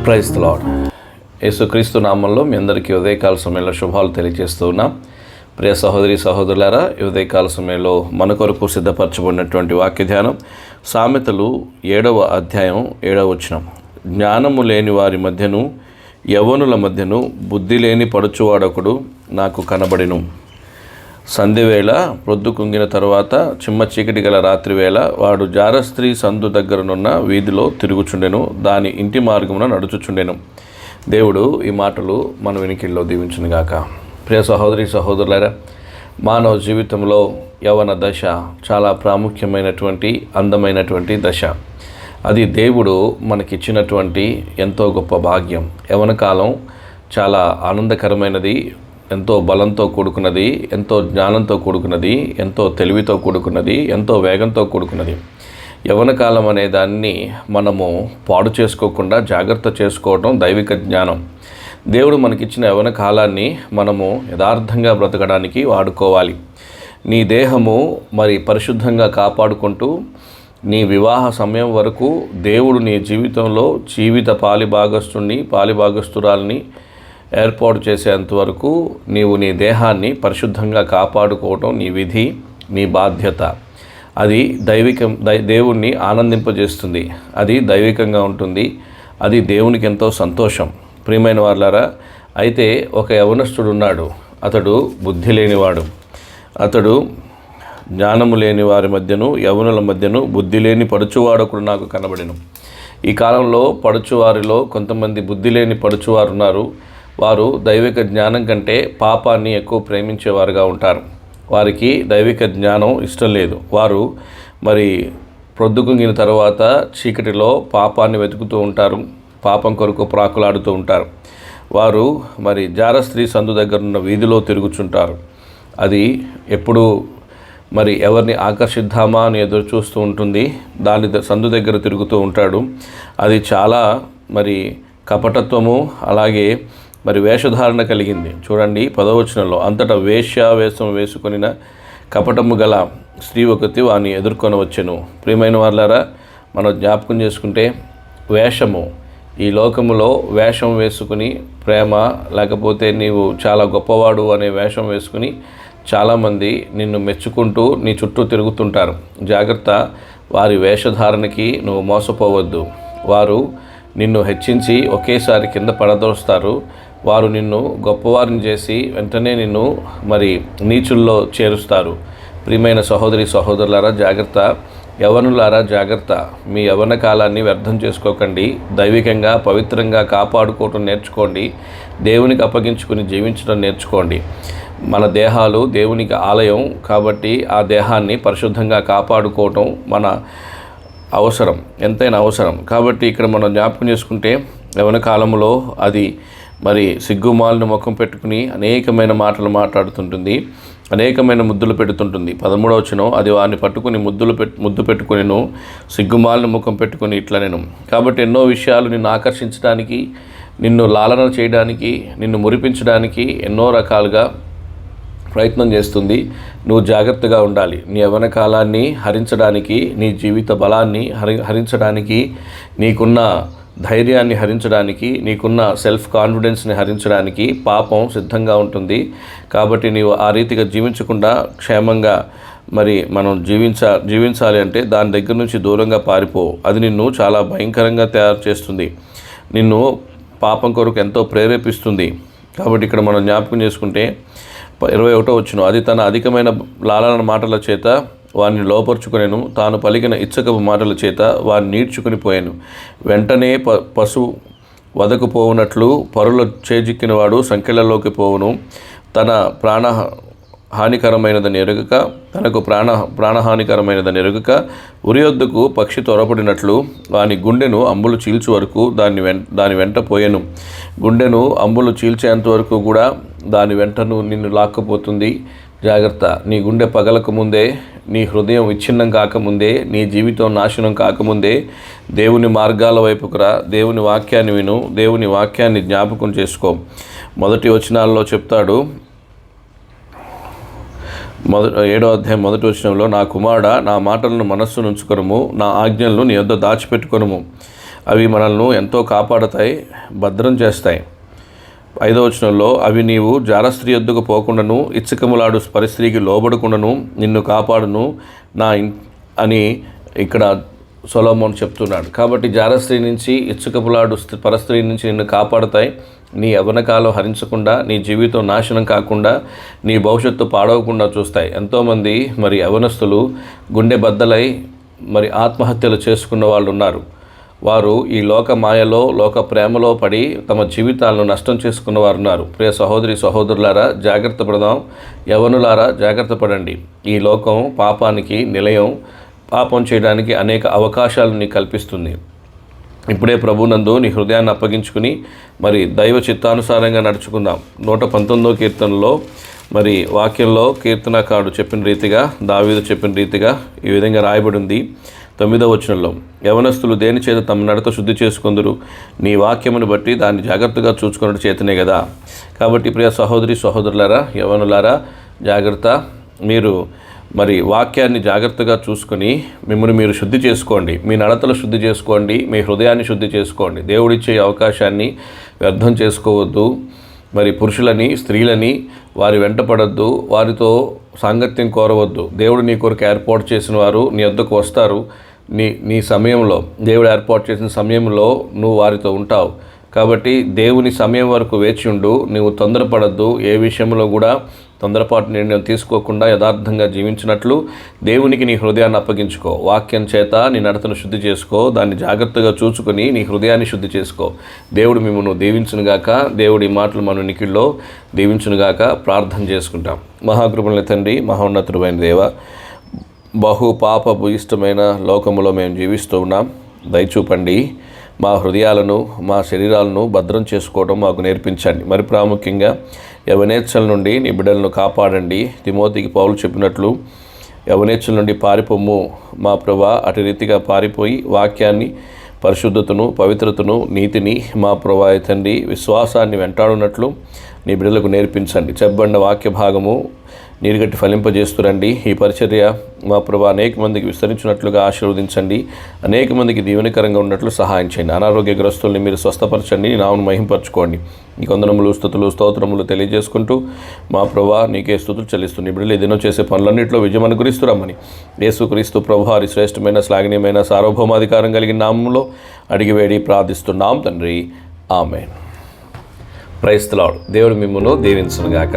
Praise the lord. యేసుక్రీస్తు నామంలో మీ అందరికీ ఉదయకాల సమయంలో శుభాలు తెలియజేస్తూ ఉన్నాం. ప్రియ సహోదరి సహోదరులారా, ఈ ఉదయకాల సమయంలో మన కొరకు సిద్ధపరచబడినటువంటి వాక్య ధ్యానం సామెతలు 7వ అధ్యాయం 7వ వచనం. జ్ఞానము లేని వారి మధ్యను యవ్వనుల మధ్యను బుద్ధి లేని పడుచువాడొకడు నాకు కనబడెను. సంధ్యవేళ ప్రొద్దు కుంగిన తరువాత చిమ్మ చీకటి గల రాత్రివేళ వాడు జారస్త్రీ సందు దగ్గరనున్న వీధిలో తిరుగుచుండెను, దాని ఇంటి మార్గమున నడుచుచుండెను. దేవుడు ఈ మాటలు మన వినికిల్లో దీవించునుగాక. ప్రియ సహోదరి సహోదరులారా, మానవ జీవితంలో యవ్వన దశ చాలా ప్రాముఖ్యమైనటువంటి అందమైనటువంటి దశ. అది దేవుడు మనకిచ్చినటువంటి ఎంతో గొప్ప భాగ్యం. యవ్వన కాలం చాలా ఆనందకరమైనది, ఎంతో బలంతో కూడుకున్నది, ఎంతో జ్ఞానంతో కూడుకున్నది, ఎంతో తెలివితో కూడుకున్నది, ఎంతో వేగంతో కూడుకున్నది. యవ్వన కాలం అనే దాన్ని మనము పాడు చేసుకోకుండా జాగ్రత్త చేసుకోవడం దైవిక జ్ఞానం. దేవుడు మనకిచ్చిన యవ్వన కాలాన్ని మనము యథార్థంగా బ్రతకడానికి వాడుకోవాలి. నీ దేహము మరి పరిశుద్ధంగా కాపాడుకుంటూ నీ వివాహ సమయం వరకు దేవుడు నీ జీవితంలో జీవిత పాలిభాగస్తురాల్ని ఏర్పాటు చేసేంతవరకు నీవు నీ దేహాన్ని పరిశుద్ధంగా కాపాడుకోవటం నీ విధి, నీ బాధ్యత. అది దేవుణ్ణి ఆనందింపజేస్తుంది, అది దైవికంగా ఉంటుంది, అది దేవునికి ఎంతో సంతోషం. ప్రియమైన వారులారా, అయితే ఒక యవనస్తుడు ఉన్నాడు. అతడు బుద్ధి లేనివాడు. అతడు జ్ఞానము లేని వారి మధ్యను యవనుల మధ్యను బుద్ధి లేని పడుచువాడొకడు నాకు కనబడెను. ఈ కాలంలో పడుచువారిలో కొంతమంది బుద్ధి లేని పడుచువారు ఉన్నారు. వారు దైవిక జ్ఞానం కంటే పాపాన్ని ఎక్కువ ప్రేమించేవారుగా ఉంటారు. వారికి దైవిక జ్ఞానం ఇష్టం లేదు. వారు మరి ప్రొద్దుకుంగిన తర్వాత చీకటిలో పాపాన్ని వెతుకుతూ ఉంటారు, పాపం కొరకు ప్రాకులాడుతూ ఉంటారు. వారు మరి జారస్త్రీ సందు దగ్గర ఉన్న వీధిలో తిరుగుచుంటారు. అది ఎప్పుడు మరి ఎవరిని ఆకర్షిద్దామా అని ఎదురు చూస్తూ ఉంటుంది. దాని సందు దగ్గర తిరుగుతూ ఉంటాడు. అది చాలా మరి కపటత్వము, అలాగే మరి వేషధారణ కలిగింది. చూడండి 10వ వచనంలో, అంతటా వేషం వేసుకొనిన కపటము గల స్త్రీ ఒకటి వాని ఎదుర్కొని వచ్చెను. ప్రియమైన వారులారా, మనం జ్ఞాపకం చేసుకుంటే వేషము, ఈ లోకములో వేషం వేసుకుని ప్రేమ, లేకపోతే నీవు చాలా గొప్పవాడు అనే వేషం వేసుకుని చాలామంది నిన్ను మెచ్చుకుంటూ నీ చుట్టూ తిరుగుతుంటారు. జాగ్రత్త, వారి వేషధారణకి నువ్వు మోసపోవద్దు. వారు నిన్ను హెచ్చించి ఒకేసారి కింద పడదోస్తారు. వారు నిన్ను గొప్పవారిని చేసి వెంటనే నిన్ను మరి నీచుల్లో చేరుస్తారు. ప్రియమైన సహోదరి సహోదరులారా, జాగ్రత్త. యవ్వనులారా, జాగ్రత్త. మీ యవ్వన కాలాన్ని వ్యర్థం చేసుకోకండి. దైవికంగా పవిత్రంగా కాపాడుకోవటం నేర్చుకోండి. దేవునికి అప్పగించుకుని జీవించడం నేర్చుకోండి. మన దేహాలు దేవునికి ఆలయం కాబట్టి ఆ దేహాన్ని పరిశుద్ధంగా కాపాడుకోవటం మన అవసరం, ఎంతైనా అవసరం. కాబట్టి ఇక్కడ మనం జ్ఞాపకం చేసుకుంటే యవ్వన కాలంలో అది మరి సిగ్గుమాలిన ముఖం పెట్టుకుని అనేకమైన మాటలు మాట్లాడుతుంటుంది, అనేకమైన ముద్దులు పెడుతుంటుంది. 13వ వచనం, అది వారిని పట్టుకుని ముద్దు పెట్టుకునేను, సిగ్గుమాలిన ముఖం పెట్టుకుని ఇట్లా నేను. కాబట్టి ఎన్నో విషయాలు నిన్ను ఆకర్షించడానికి, నిన్ను లాలన చేయడానికి, నిన్ను మురిపించడానికి ఎన్నో రకాలుగా ప్రయత్నం చేస్తుంది. నువ్వు జాగ్రత్తగా ఉండాలి. నీ యవ్వన కాలాన్ని హరించడానికి, నీ జీవిత బలాన్ని హరించడానికి, నీకున్న ధైర్యాన్ని హరించడానికి, నీకున్న సెల్ఫ్ కాన్ఫిడెన్స్ని హరించడానికి పాపం సిద్ధంగా ఉంటుంది. కాబట్టి నీవు ఆ రీతిగా జీవించకుండా క్షేమంగా మరి మనం జీవించాలి అంటే దాని దగ్గర నుంచి దూరంగా పారిపో. అది నిన్ను చాలా భయంకరంగా తయారు చేస్తుంది, నిన్ను పాపం కొరకు ఎంతో ప్రేరేపిస్తుంది. కాబట్టి ఇక్కడ మనం జ్ఞాపకం చేసుకుంటే 21వ వచనం, అది తన అధికమైన లాలన మాటల చేత వారిని లోపరుచుకొనెను, తాను పలికిన ఇచ్చకపు మాటల చేత వారిని నీడ్చుకుని పోయాను. వెంటనే పశువు వదకు పోవునట్లు పరుల చేజిక్కినవాడు సంఖ్యలలోకి పోవును. తన ప్రాణహానికరమైనదని ఎరుగక ఉరియొద్దకు పక్షి త్వరపడినట్లు వాని గుండెను అంబులు చీల్చు వరకు దాని వెంట పోయెను. గుండెను అంబులు చీల్చేంత వరకు కూడా దాని వెంటను నిన్ను లాక్కపోతుంది. జాగ్రత్త. నీ గుండె పగలకముందే, నీ హృదయం విచ్ఛిన్నం కాకముందే, నీ జీవితం నాశనం కాకముందే దేవుని మార్గాల వైపుకు రా. దేవుని వాక్యాన్ని విను, దేవుని వాక్యాన్ని జ్ఞాపకం చేసుకో. మొదటి వచనాల్లో చెప్తాడు, 7వ అధ్యాయం 1వ వచనంలో, నా కుమారుడా, నా మాటలను మనస్సు నుంచుకొనుము, నా ఆజ్ఞలను నీ యొద్ద దాచిపెట్టుకొనుము. అవి మనల్ని ఎంతో కాపాడతాయి, భద్రం చేస్తాయి. 5వ వచనంలో, అవి నీవు జారస్త్రీ యొద్దకు పోకుండాను ఇచ్చకములాడు పరిస్త్రీకి లోబడకుండాను నిన్ను కాపాడును అని ఇక్కడ సొలొమోను చెప్తున్నాడు. కాబట్టి జారస్త్రీ నుంచి, ఇచ్చకములాడు పరస్త్రీ నుంచి నిన్ను కాపాడుతాయి. నీ యవ్వనకాలం హరించకుండా, నీ జీవితం నాశనం కాకుండా, నీ భవిష్యత్తు పాడవకుండా చూస్తాయి. ఎంతోమంది మరి యవ్వనస్తులు గుండె బద్దలై మరి ఆత్మహత్యలు చేసుకున్న వాళ్ళు ఉన్నారు. వారు ఈ లోక మాయలో, లోక ప్రేమలో పడి తమ జీవితాలను నష్టం చేసుకున్న వారు ఉన్నారు. ప్రియ సహోదరి సహోదరులారా, జాగ్రత్త పడదాం. యవ్వనులారా, జాగ్రత్త పడండి. ఈ లోకం పాపానికి నిలయం. పాపం చేయడానికి అనేక అవకాశాలను నీకు కల్పిస్తుంది. ఇప్పుడే ప్రభునందు నీ హృదయాన్ని అప్పగించుకుని మరి దైవ చిత్తానుసారంగా నడుచుకుందాం. 119వ కీర్తనలో మరి వాక్యంలో కీర్తనకారుడు చెప్పిన రీతిగా, దావీదు చెప్పిన రీతిగా ఈ విధంగా రాయబడి ఉంది. 9వ వచనంలో, యవనస్తులు దేని చేత తమ నడత శుద్ధి చేసుకొందురు, నీ వాక్యమును బట్టి దాన్ని జాగ్రత్తగా చూసుకున్నట్టు చేతనే కదా. కాబట్టి ప్రియ సహోదరి సహోదరులారా, యవనులారా, జాగ్రత్త. మీరు మరి వాక్యాన్ని జాగ్రత్తగా చూసుకొని మిమ్మల్ని మీరు శుద్ధి చేసుకోండి. మీ నడతలు శుద్ధి చేసుకోండి. మీ హృదయాన్ని శుద్ధి చేసుకోండి. దేవుడిచ్చే అవకాశాన్ని వ్యర్థం చేసుకోవద్దు. మరి పురుషులని, స్త్రీలని వారి వెంట పడద్దు, వారితో సాంగత్యం కోరవద్దు. దేవుడు నీ కొరకు ఏర్పాటు చేసిన వారు నీ వద్దకు వస్తారు. నీ సమయంలో, దేవుడు ఏర్పాటు చేసిన సమయంలో నువ్వు వారితో ఉంటావు. కాబట్టి దేవుని సమయం వరకు వేచి ఉండు. నువ్వు తొందరపడద్దు. ఏ విషయంలో కూడా తొందరపాటు నిర్ణయం తీసుకోకుండా యథార్థంగా జీవించినట్లు దేవునికి నీ హృదయాన్ని అప్పగించుకో. వాక్యం చేత నీ నడతను శుద్ధి చేసుకో. దాన్ని జాగ్రత్తగా చూసుకొని నీ హృదయాన్ని శుద్ధి చేసుకో. దేవుడు మిమ్మల్ని దీవించునుగాక. దేవుడి మాటలు మన నికిల్లో దీవించునుగాక. ప్రార్థన చేసుకుంటాం. మహాకృపణ తండ్రి, మహోన్నతుడైన దేవ, బహు పాప భూయిష్టమైన లోకములో మేము జీవిస్తూ ఉన్నాం. దయచూపండి. మా హృదయాలను, మా శరీరాలను భద్రం చేసుకోవడం మాకు నేర్పించండి. మరి ప్రాముఖ్యంగా యవనేచ్ఛల నుండి నీ బిడ్డలను కాపాడండి. తిమోతికి పౌలు చెప్పినట్లు యవనేచ్ఛల నుండి పారిపోము మా ప్రభా. అటు రీతిగా పారిపోయి వాక్యాన్ని, పరిశుద్ధతను, పవిత్రతను, నీతిని మా ప్రభా తండ్రి విశ్వాసాన్ని వెంటాడున్నట్లు నీ బిడ్డలకు నేర్పించండి. చెప్పబడిన వాక్య భాగము నీరుగట్టి ఫలింపజేస్తురండి. ఈ పరిచర్య మా ప్రభా అనేక మందికి విస్తరించినట్లుగా ఆశీర్వదించండి. అనేక మందికి దీవెనకరంగా ఉన్నట్లు సహాయం చేయండి. అనారోగ్యగ్రస్తుల్ని మీరు స్వస్థపరచండి. నామను మహింపరచుకోండి. నీ వందనములు, స్తుతులు, స్తోత్రములు తెలియజేసుకుంటూ మా ప్రభా నీకే స్తుతులు చెల్లిస్తుంది. బిడ్డలు ఈ దినం చేసే పనులన్నింటిలో విజయం అనుగ్రహిస్తురమ్మని యేసుక్రీస్తు ప్రభు వారి శ్రేష్టమైన, శ్లాఘనీయమైన, సార్వభౌమాధికారం కలిగిన నామంలో అడిగివేడి ప్రార్థిస్తున్నాం తండ్రి. ఆమేన్. Praise the lord. దేవుడు మిమ్మును దీవించునుగాక.